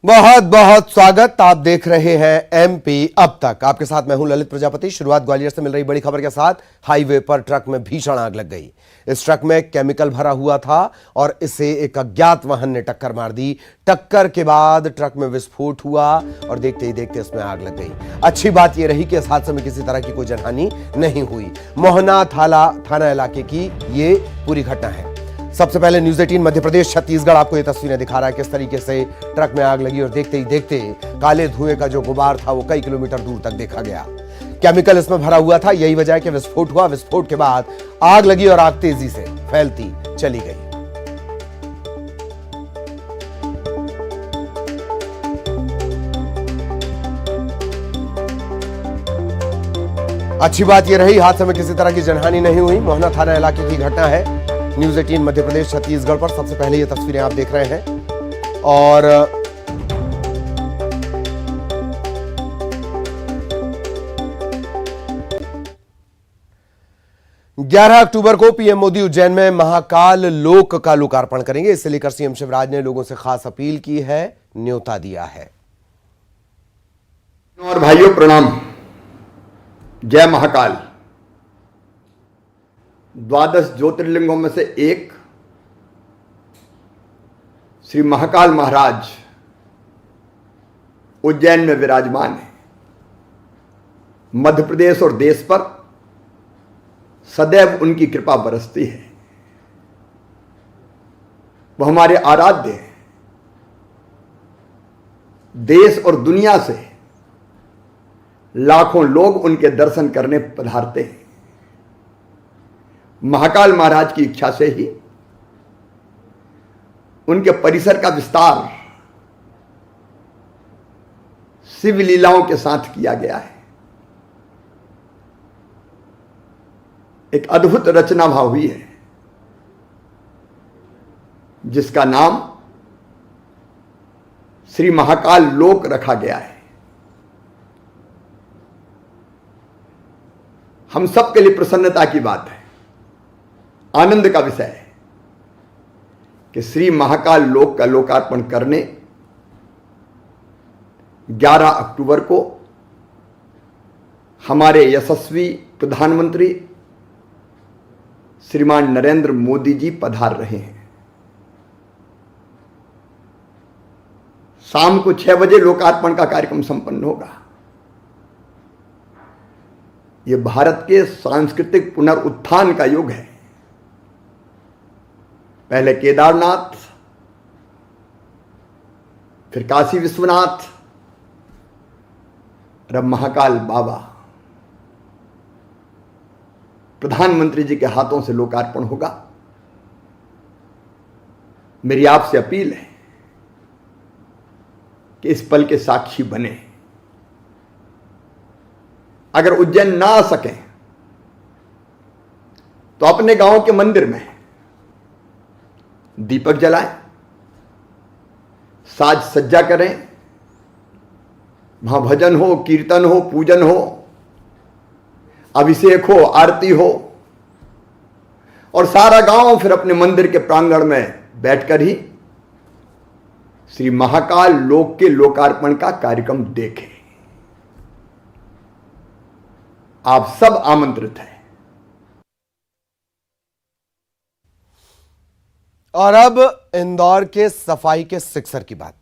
बहुत बहुत स्वागत। आप देख रहे हैं एमपी अब तक। आपके साथ मैं हूं ललित प्रजापति। शुरुआत ग्वालियर से मिल रही बड़ी खबर के साथ। हाईवे पर ट्रक में भीषण आग लग गई। इस ट्रक में केमिकल भरा हुआ था और इसे एक अज्ञात वाहन ने टक्कर मार दी। टक्कर के बाद ट्रक में विस्फोट हुआ और देखते ही देखते इसमें आग लग गई। अच्छी बात यह रही कि इस हादसे में किसी तरह की कोई जनहानि नहीं हुई। मोहना थाना इलाके की ये पूरी घटना है। सबसे पहले न्यूज़ 18 मध्य प्रदेश छत्तीसगढ़ आपको ये तस्वीरें दिखा रहा है किस तरीके से ट्रक में आग लगी और देखते ही देखते काले धुएं का जो गुबार था वो कई किलोमीटर दूर तक देखा गया। केमिकल इसमें भरा हुआ था, यही वजह है कि विस्फोट हुआ। विस्फोट के बाद आग लगी और आग तेजी से फैलती चली गई। अच्छी बात यह रही हादसे में किसी तरह की जनहानि नहीं हुई। मोहना थाना इलाके की घटना है। न्यूज़ 18 मध्य प्रदेश छत्तीसगढ़ पर सबसे पहले ये तस्वीरें आप देख रहे हैं। और 11 अक्टूबर को पीएम मोदी उज्जैन में महाकाल लोक का लोकार्पण करेंगे। इसे लेकर सीएम शिवराज ने लोगों से खास अपील की है, न्योता दिया है। और भाइयों प्रणाम। जय महाकाल। 12 ज्योतिर्लिंगों में से एक श्री महाकाल महाराज उज्जैन में विराजमान है। मध्य प्रदेश और देश पर सदैव उनकी कृपा बरसती है। वह हमारे आराध्य हैं। देश और दुनिया से लाखों लोग उनके दर्शन करने पधारते हैं। महाकाल महाराज की इच्छा से ही उनके परिसर का विस्तार शिव लीलाओं के साथ किया गया है। एक अद्भुत रचना भाव हुई है जिसका नाम श्री महाकाल लोक रखा गया है। हम सबके लिए प्रसन्नता की बात है, आनंद का विषय है कि श्री महाकाल लोक का लोकार्पण करने 11 अक्टूबर को हमारे यशस्वी प्रधानमंत्री श्रीमान नरेंद्र मोदी जी पधार रहे हैं। शाम को 6 बजे लोकार्पण का कार्यक्रम संपन्न होगा। यह भारत के सांस्कृतिक पुनरुत्थान का युग है। पहले केदारनाथ, फिर काशी विश्वनाथ, और अब महाकाल बाबा। प्रधानमंत्री जी के हाथों से लोकार्पण होगा। मेरी आपसे अपील है कि इस पल के साक्षी बने। अगर उज्जैन ना आ सके तो अपने गांव के मंदिर में दीपक जलाएं, साज सज्जा करें, वहां भजन हो, कीर्तन हो, पूजन हो, अभिषेक हो, आरती हो, और सारा गांव फिर अपने मंदिर के प्रांगण में बैठकर ही श्री महाकाल लोक के लोकार्पण का कार्यक्रम देखें। आप सब आमंत्रित हैं। और अब इंदौर के सफाई के सिक्सर की बात।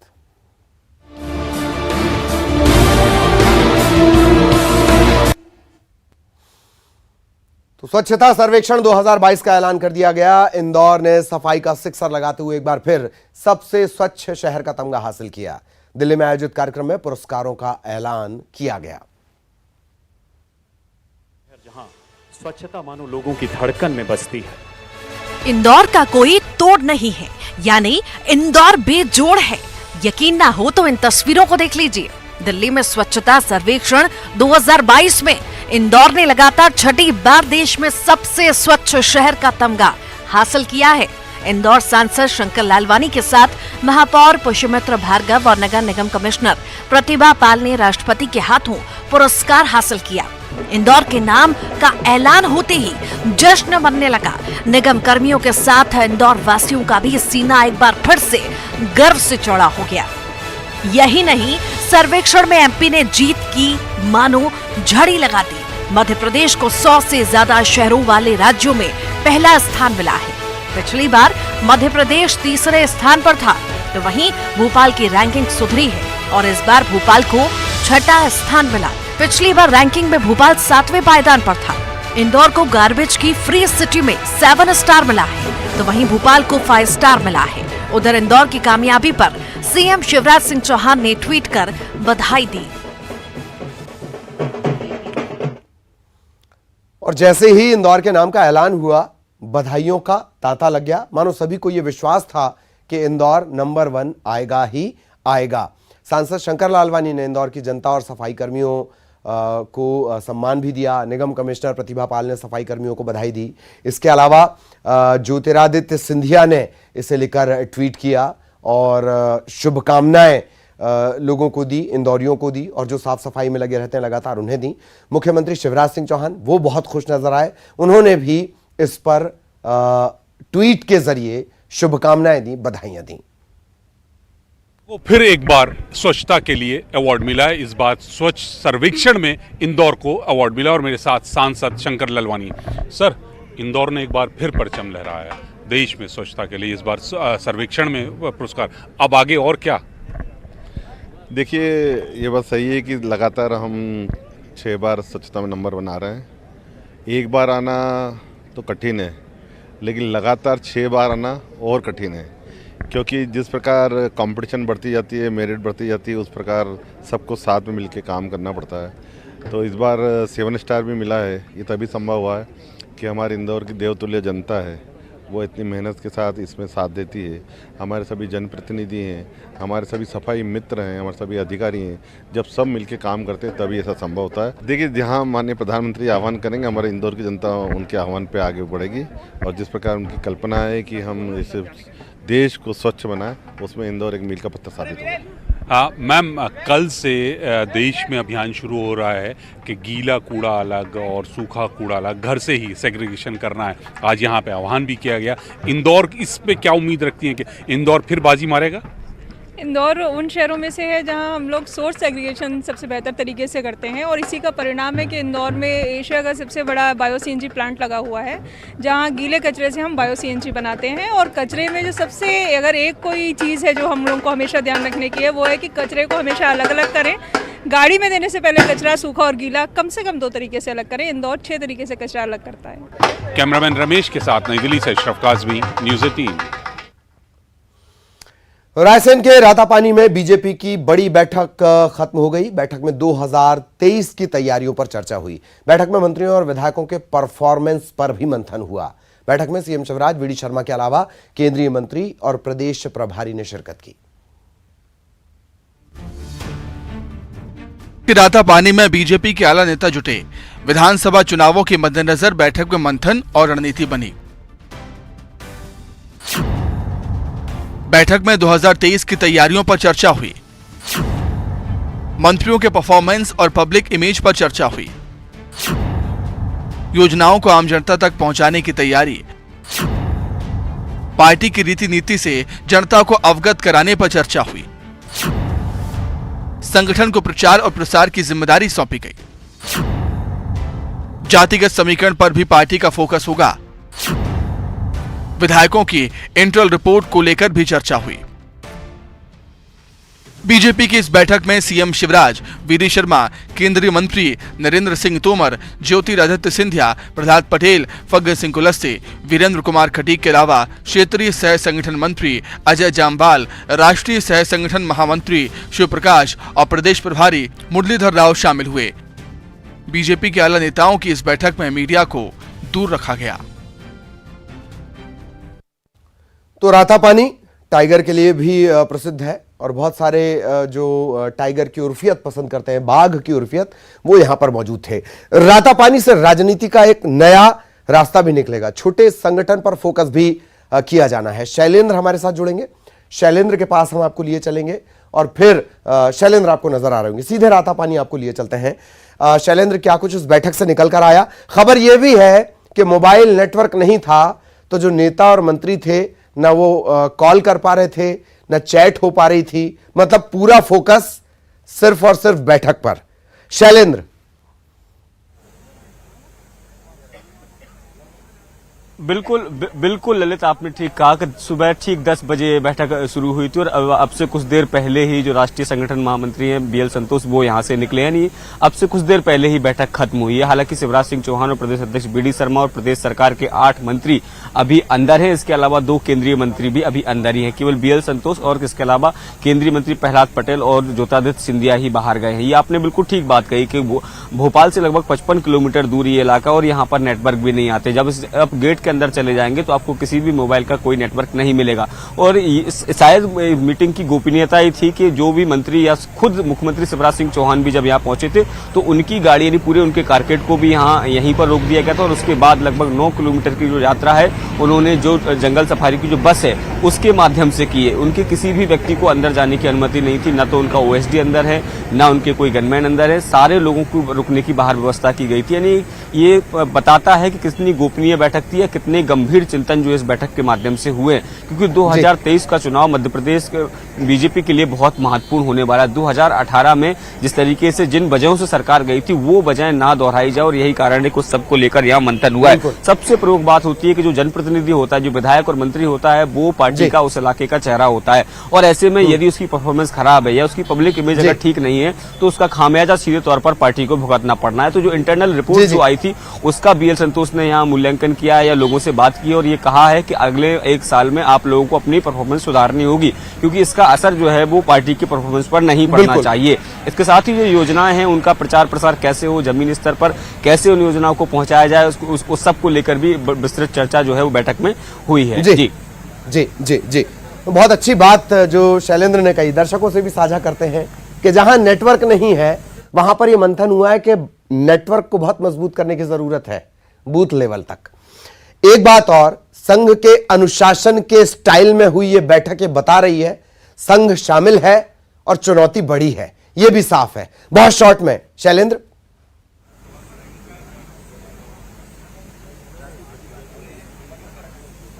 तो स्वच्छता सर्वेक्षण 2022 का ऐलान कर दिया गया। इंदौर ने सफाई का सिक्सर लगाते हुए एक बार फिर सबसे स्वच्छ शहर का तमगा हासिल किया। दिल्ली में आयोजित कार्यक्रम में पुरस्कारों का ऐलान किया गया। जहां स्वच्छता मानो लोगों की धड़कन में बसती है। इंदौर का कोई तोड़ नहीं है, यानी इंदौर बेजोड़ है। यकीन ना हो तो इन तस्वीरों को देख लीजिए। दिल्ली में स्वच्छता सर्वेक्षण 2022 में इंदौर ने लगातार 6ठी बार देश में सबसे स्वच्छ शहर का तमगा हासिल किया है। इंदौर सांसद शंकर लालवानी के साथ महापौर पुष्यमित्र भार्गव और नगर निगम कमिश्नर प्रतिभा पाल ने राष्ट्रपति के हाथों पुरस्कार हासिल किया। इंदौर के नाम का ऐलान होते ही जश्न मनने लगा। निगम कर्मियों के साथ इंदौर वासियों का भी सीना एक बार फिर से गर्व से चौड़ा हो गया। यही नहीं, सर्वेक्षण में एमपी ने जीत की मानो झड़ी लगा दी। मध्य प्रदेश को 100 से ज्यादा शहरों वाले राज्यों में पहला स्थान मिला है। पिछली बार मध्य प्रदेश तीसरे स्थान पर था, तो वहीं भोपाल की रैंकिंग सुधरी है और इस बार भोपाल को छठा स्थान मिला। पिछली बार रैंकिंग में भोपाल 7वें पायदान पर था। इंदौर को गार्बेज की फ्री सिटी में 7 स्टार मिला है, तो वहीं भोपाल को 5 स्टार मिला है। उधर इंदौर की कामयाबी पर सीएम शिवराज सिंह चौहान ने ट्वीट कर बधाई दी। और जैसे ही इंदौर के नाम का ऐलान हुआ, बधाइयों का तांता लग गया। मानो सभी को यह विश्वास था कि इंदौर नंबर 1 आएगा ही आएगा। सांसद शंकर लालवानी ने इंदौर की जनता और सफाई कर्मियों को सम्मान भी दिया। निगम कमिश्नर प्रतिभा पाल ने सफाई कर्मियों को बधाई दी। इसके अलावा ज्योतिरादित्य सिंधिया ने इसे लेकर ट्वीट किया और शुभकामनाएं लोगों को दी, इंदौरियों को दी, और जो साफ सफाई में लगे रहते हैं लगातार उन्हें दी। मुख्यमंत्री शिवराज सिंह चौहान वो बहुत खुश नजर आए। उन्होंने भी इस पर ट्वीट के जरिए शुभकामनाएं दी, बधाइयां दी। वो फिर एक बार स्वच्छता के लिए अवार्ड मिला है। इस बार स्वच्छ सर्वेक्षण में इंदौर को अवार्ड मिला और मेरे साथ सांसद शंकर लालवानी। सर, इंदौर ने एक बार फिर परचम लहराया देश में स्वच्छता के लिए, इस बार सर्वेक्षण में पुरस्कार। अब आगे और क्या? देखिए, ये बात सही है कि लगातार हम 6 बार स्वच्छता में नंबर बना रहे हैं। एक बार आना तो कठिन है, लेकिन लगातार 6 बार आना और कठिन है, क्योंकि जिस प्रकार कंपटीशन बढ़ती जाती है, मेरिट बढ़ती जाती है, उस प्रकार सबको साथ में मिलकर काम करना पड़ता है। तो इस बार 7 स्टार भी मिला है। ये तभी संभव हुआ है कि हमारे इंदौर की देवतुल्य जनता है, वो इतनी मेहनत के साथ इसमें साथ देती है। हमारे सभी जनप्रतिनिधि हैं, हमारे सभी सफाई मित्र हैं, हमारे सभी अधिकारी हैं। जब सब मिलके काम करते हैं तभी ऐसा संभव होता है। देखिए, जहां माननीय प्रधानमंत्री आह्वान करेंगे, हमारे इंदौर की जनता उनके आह्वान पे आगे बढ़ेगी। और जिस प्रकार उनकी कल्पना है कि हम इस देश को स्वच्छ बनाएं, उसमें इंदौर एक मील का पत्थर साबित होगा। मैम, कल से देश में अभियान शुरू हो रहा है कि गीला कूड़ा अलग और सूखा कूड़ा अलग, घर से ही सेग्रीगेशन करना है। आज यहाँ पे आह्वान भी किया गया। इंदौर इस पे क्या उम्मीद रखती हैं कि इंदौर फिर बाजी मारेगा? इंदौर उन शहरों में से है जहां हम लोग सोर्स सेग्रीगेशन सबसे बेहतर तरीके से करते हैं, और इसी का परिणाम है कि इंदौर में एशिया का सबसे बड़ा बायो सीएनजी प्लांट लगा हुआ है, जहां गीले कचरे से हम बायो सीएनजी बनाते हैं। और कचरे में जो सबसे अगर एक कोई चीज़ है जो हम लोगों को हमेशा ध्यान रखने की है, वो है कि कचरे को हमेशा अलग अलग करें। गाड़ी में देने से पहले कचरा सूखा और गीला कम से कम 2 तरीके से अलग करें। इंदौर 6 तरीके से कचरा अलग करता है। कैमरामैन रमेश के साथ नई दिल्ली से अशरफ काज़मी, न्यूज़ 18। रायसेन के रातापानी में बीजेपी की बड़ी बैठक खत्म हो गई। बैठक में 2023 की तैयारियों पर चर्चा हुई। बैठक में मंत्रियों और विधायकों के परफॉर्मेंस पर भी मंथन हुआ। बैठक में सीएम शिवराज, वीडी शर्मा के अलावा केंद्रीय मंत्री और प्रदेश प्रभारी ने शिरकत की। रातापानी में बीजेपी के आला नेता जुटे। विधानसभा चुनावों के मद्देनजर बैठक में मंथन और रणनीति बनी। बैठक में 2023 की तैयारियों पर चर्चा हुई। मंत्रियों के परफॉर्मेंस और पब्लिक इमेज पर चर्चा हुई। योजनाओं को आम जनता तक पहुंचाने की तैयारी, पार्टी की रीति नीति से जनता को अवगत कराने पर चर्चा हुई। संगठन को प्रचार और प्रसार की जिम्मेदारी सौंपी गई। जातिगत समीकरण पर भी पार्टी का फोकस होगा। विधायकों की इंटरनल रिपोर्ट को लेकर भी चर्चा हुई। बीजेपी की इस बैठक में सीएम शिवराज, वीडी शर्मा, केंद्रीय मंत्री नरेंद्र सिंह तोमर, ज्योतिरादित्य सिंधिया, प्रहलाद पटेल, फग्गन सिंह कुलस्ते, वीरेंद्र कुमार खटीक के अलावा क्षेत्रीय सह संगठन मंत्री अजय जामवाल, राष्ट्रीय सह संगठन महामंत्री शिव प्रकाश और प्रदेश प्रभारी मुरलीधर राव शामिल हुए। बीजेपी के आला नेताओं की इस बैठक में मीडिया को दूर रखा गया। तो रातापानी टाइगर के लिए भी प्रसिद्ध है और बहुत सारे जो टाइगर की उर्फियत पसंद करते हैं, बाघ की उर्फियत, वो यहां पर मौजूद थे। रातापानी से राजनीति का एक नया रास्ता भी निकलेगा। छोटे संगठन पर फोकस भी किया जाना है। शैलेंद्र हमारे साथ जुड़ेंगे। शैलेंद्र के पास हम आपको लिए चलेंगे और फिर शैलेंद्र आपको नजर आ रहे होंगे। सीधे रातापानी आपको लिए चलते हैं। शैलेंद्र, क्या कुछ उस बैठक से निकल कर आया? खबर यह भी है कि मोबाइल नेटवर्क नहीं था, तो जो नेता और मंत्री थे ना वो कॉल कर पा रहे थे, न चैट हो पा रही थी, मतलब पूरा फोकस सिर्फ और सिर्फ बैठक पर। शैलेंद्र, बिल्कुल ललित, आपने ठीक कहा कि सुबह ठीक 10 बजे बैठक शुरू हुई थी और अब से कुछ देर पहले ही जो राष्ट्रीय संगठन महामंत्री हैं बीएल संतोष वो यहां से निकले हैं। नहीं, अब से कुछ देर पहले ही बैठक खत्म हुई है। हालांकि शिवराज सिंह चौहान और प्रदेश अध्यक्ष बीडी शर्मा और प्रदेश सरकार के 8 मंत्री अभी अंदर हैं। इसके अलावा 2 केंद्रीय मंत्री भी अभी अंदर ही हैं। केवल बीएल संतोष और इसके अलावा केंद्रीय मंत्री प्रहलाद पटेल और ज्योतिरादित्य सिंधिया ही बाहर गए हैं। ये आपने बिल्कुल ठीक बात कही कि भोपाल से लगभग 55 किलोमीटर दूर ये इलाका और यहाँ पर नेटवर्क भी नहीं आते। जब आप गेट के अंदर चले जाएंगे तो आपको किसी भी मोबाइल का कोई नेटवर्क नहीं मिलेगा। और शायद मीटिंग की गोपनीयता ही थी कि जो भी मंत्री या खुद मुख्यमंत्री शिवराज सिंह चौहान भी जब यहाँ पहुंचे थे तो उनकी गाड़ी यानी पूरे उनके कारकेट को भी यहाँ यहीं पर रोक दिया गया था। और उसके बाद लगभग 9 किलोमीटर की जो यात्रा है उन्होंने जो जंगल सफारी की जो बस है उसके माध्यम से की है। उनके किसी भी व्यक्ति को अंदर जाने की अनुमति नहीं थी, न तो उनका ओएसडी अंदर है, न उनके कोई गनमैन अंदर है। सारे लोगों को रुकने की बाहर व्यवस्था की गई थी। यानी ये बताता है कि कितनी गोपनीय बैठक थी या कितने गंभीर चिंतन जो इस बैठक के माध्यम से हुए, क्योंकि 2023 का चुनाव मध्य प्रदेश बीजेपी के लिए बहुत महत्वपूर्ण होने वाला है। 2018 में जिस तरीके से जिन वजहों से सरकार गई थी वो वजह ना दोहराई जाए और यही कारण है कि उस सबको लेकर यहाँ मंथन हुआ है। सबसे प्रमुख बात होती है कि जो जनप्रतिनिधि होता है, जो विधायक और मंत्री होता है, वो पार्टी का उस इलाके का चेहरा होता है और ऐसे में यदि उसकी परफॉर्मेंस खराब है या उसकी पब्लिक इमेज अगर ठीक नहीं है तो उसका खामियाजा सीधे तौर पर पार्टी को भुगतना पड़ना है। तो जो इंटरनल रिपोर्ट जो आई थी उसका बीएल संतोष ने यहाँ मूल्यांकन किया या लोगों से बात की और ये कहा है कि अगले 1 साल में आप लोगों को अपनी परफॉर्मेंस सुधारनी होगी, क्योंकि इसका असर जो है वो पार्टी की परफॉर्मेंस पर नहीं पड़ना चाहिए। इसके साथ ही जो योजनाएं हैं उनका प्रचार प्रसार कैसे हो, जमीनी स्तर पर कैसे उन योजनाओं को पहुंचाया जाए, उस सब को लेकर भी विस्तृत चर्चा जो है वो बैठक में हुई है। जी जी जी जी, बहुत अच्छी बात जो शैलेंद्र ने कही, दर्शकों से भी साझा करते हैं कि जहां नेटवर्क नहीं है वहां पर यह मंथन हुआ है कि नेटवर्क को बहुत मजबूत करने की जरूरत है बूथ लेवल तक। एक बात और, संघ के अनुशासन के स्टाइल में हुई यह बैठक ये बता रही है संघ शामिल है और चुनौती बड़ी है, यह भी साफ है। बहुत शॉर्ट में शैलेंद्र।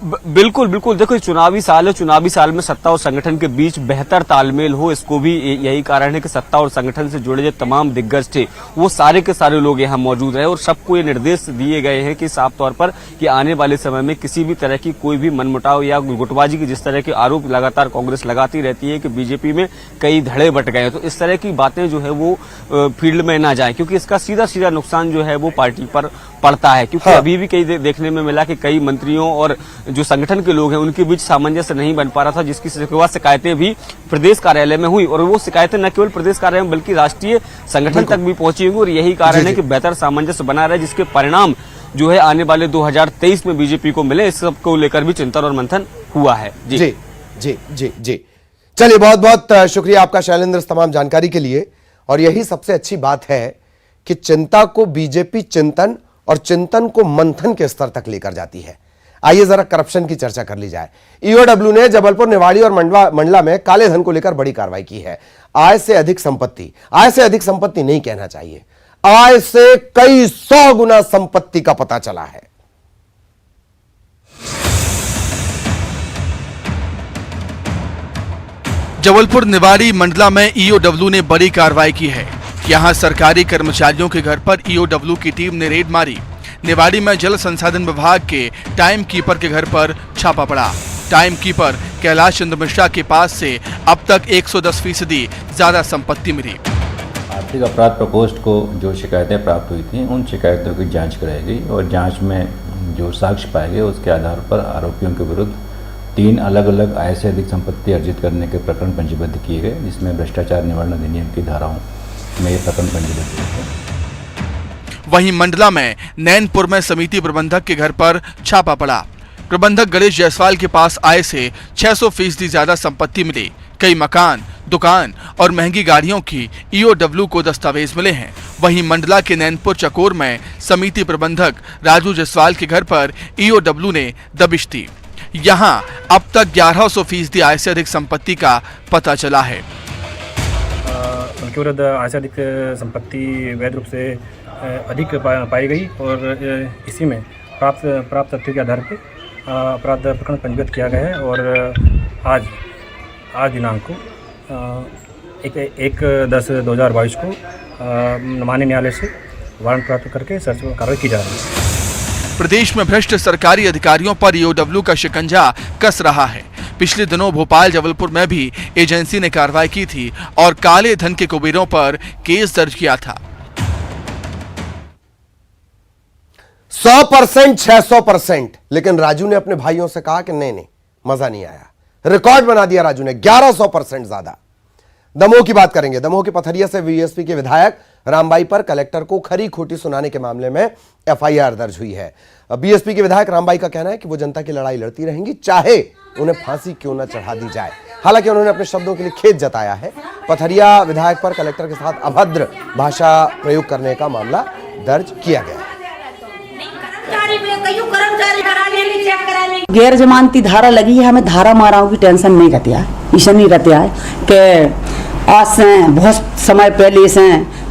बिल्कुल देखो चुनावी साल है, चुनावी साल में सत्ता और संगठन के बीच बेहतर तालमेल हो, इसको भी यही कारण है कि सत्ता और संगठन से जुड़े जो तमाम दिग्गज थे वो सारे के सारे लोग यहाँ मौजूद रहे और सबको ये निर्देश दिए गए हैं कि साफ तौर पर कि आने वाले समय में किसी भी तरह की कोई भी मनमुटाव या गुटबाजी की जिस तरह के आरोप लगातार कांग्रेस लगाती रहती है कि बीजेपी में कई धड़े बट गए, तो इस तरह की बातें जो है वो फील्ड में ना जाए, क्योंकि इसका सीधा नुकसान जो है वो पार्टी पर पड़ता है। क्योंकि अभी भी कई देखने में मिला कि कई मंत्रियों और जो संगठन के लोग हैं उनके बीच सामंजस्य नहीं बन पा रहा था, जिसकी शिकायतें भी प्रदेश कार्यालय में हुई और वो शिकायतें न केवल प्रदेश कार्यालय में बल्कि राष्ट्रीय संगठन तक भी पहुंची हुई और यही कारण है कि बेहतर सामंजस्य बना रहे, जिसके परिणाम जो है आने वाले 2023 में बीजेपी को मिले, इस सब को लेकर भी चिंतन और मंथन हुआ है। जी जी जी जी जी, चलिए बहुत बहुत शुक्रिया आपका शैलेंद्र इस तमाम जानकारी के लिए। और यही सबसे अच्छी बात है कि चिंता को बीजेपी चिंतन और चिंतन को मंथन के स्तर तक लेकर जाती है। आइए जरा करप्शन की चर्चा कर ली जाए। ईओडब्ल्यू ने जबलपुर, निवाड़ी और मंडला में काले धन को लेकर बड़ी कार्रवाई की है। आय से अधिक संपत्ति नहीं कहना चाहिए, आय से कई 100 गुना संपत्ति का पता चला है। जबलपुर, निवाड़ी, मंडला में ईओडब्ल्यू ने बड़ी कार्रवाई की है। यहां सरकारी कर्मचारियों के घर पर ईओडब्ल्यू की टीम ने रेड मारी। निवाड़ी में जल संसाधन विभाग के टाइम कीपर के घर पर छापा पड़ा। टाइम कीपर कैलाश चंद्र मिश्रा के पास से अब तक 110% ज्यादा संपत्ति मिली। आर्थिक अपराध प्रकोष्ठ को जो शिकायतें प्राप्त हुई थी उन शिकायतों की जांच कराई गई और जांच में जो साक्ष्य पाए गए उसके आधार पर आरोपियों के विरुद्ध 3 अलग अलग आय से अधिक संपत्ति अर्जित करने के प्रकरण पंजीबद्ध किए गए, जिसमें भ्रष्टाचार निवारण अधिनियम की धाराओं में ये प्रकरण पंजीबद्ध किए गए। वहीं मंडला में नैनपुर में समिति प्रबंधक के घर पर छापा पड़ा। प्रबंधक गणेश जायसवाल के पास आय से 600% ज्यादा संपत्ति मिली। कई मकान, दुकान और महंगी गाड़ियों की ईओडब्ल्यू को दस्तावेज मिले हैं। वहीं मंडला के नैनपुर चकोर में समिति प्रबंधक राजू जायसवाल के घर पर ईओडब्ल्यू ने दबिश दी। यहां अब तक 1100% आय से अधिक संपत्ति का पता चला है। उनके विरुद्ध आय से अधिक संपत्ति वैध रूप से अधिक पाई गई और इसी में प्राप्त तथ्यों के आधार पर अपराध प्रकरण पंजीबद्ध किया गया है और आज आज दिनांक को 1/10/2022 को माननीय न्यायालय से वारंट प्राप्त करके सर्च कार्रवाई की जा रही है। प्रदेश में भ्रष्ट सरकारी अधिकारियों पर ईओडब्ल्यू का शिकंजा कस रहा है। पिछले दिनों भोपाल जबलपुर में भी एजेंसी ने कार्रवाई की थी और काले धन के कुबेरों पर केस दर्ज किया था। 100%, 600%, लेकिन राजू ने अपने भाइयों से कहा कि नहीं, मजा नहीं आया। रिकॉर्ड बना दिया राजू ने 1100% ज्यादा। दमोह की बात करेंगे। दमोह के पथरिया से बीएसपी के विधायक रामबाई पर कलेक्टर को खरी खोटी सुनाने के मामले में एफआईआर दर्ज हुई है। बीएसपी के विधायक रामबाई का कहना है कि वो जनता की लड़ाई लड़ती रहेंगी, चाहे उन्हें फांसी क्यों न चढ़ा दी जाए। हालांकि उन्होंने अपने शब्दों के लिए खेद जताया है। पथरिया विधायक पर कलेक्टर के साथ अभद्र भाषा प्रयोग करने का मामला दर्ज किया गया है। गैर जमानती धारा लगी है, हमें धारा माराओं की टेंशन नहीं रहती है। ऐसा नहीं रहता है कि आज से बहुत समय पहले से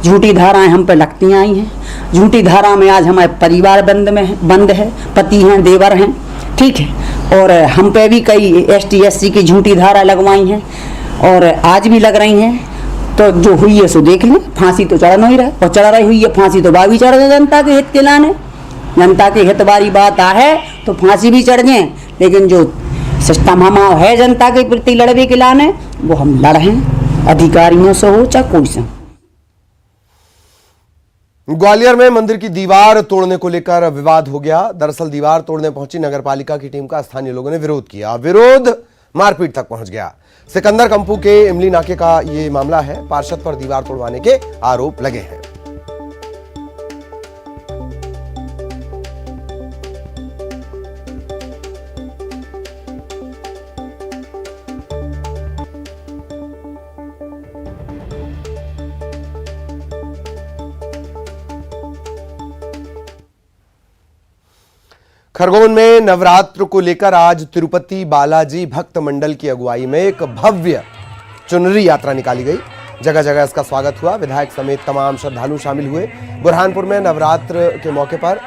झूठी धाराएं हम पे लगती आई हैं। झूठी धारा में आज हमारे परिवार बंद है, पति हैं, देवर हैं, ठीक है। और हम पे भी कई ST SC की झूठी धारा लगवाई हैं और आज भी लग रही हैं। तो जो हुई है सो देख लें। फांसी तो चढ़ नहीं रहा और चढ़ रही हुई है फांसी तो बागी चढ़ गए जनता के हित के लाने। जनता के हित वाली बात है तो फांसी भी चढ़ जाए, लेकिन जो सिस्टम हम है जनता के प्रति लड़वे के लाने वो हम लड़ हैं, अधिकारियों से हो चाहे कोई से। ग्वालियर में मंदिर की दीवार तोड़ने को लेकर विवाद हो गया। दरअसल दीवार तोड़ने पहुंची नगरपालिका की टीम का स्थानीय लोगों ने विरोध किया। विरोध मारपीट तक पहुंच गया। सिकंदर कंपू के इमली नाके का यह मामला है। पार्षद पर दीवार तोड़वाने के आरोप लगे हैं। खरगोन में नवरात्र को लेकर आज तिरुपति बालाजी भक्त मंडल की अगुवाई में एक भव्य चुनरी यात्रा निकाली गई। जगह जगह इसका स्वागत हुआ। विधायक समेत तमाम श्रद्धालु शामिल हुए। बुरहानपुर में नवरात्र के मौके पर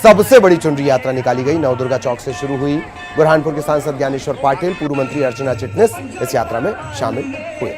सबसे बड़ी चुनरी यात्रा निकाली गई। नवदुर्गा चौक से शुरू हुई। बुरहानपुर के सांसद ज्ञानेश्वर पाटिल, पूर्व मंत्री अर्चना चिटनिस इस यात्रा में शामिल हुए।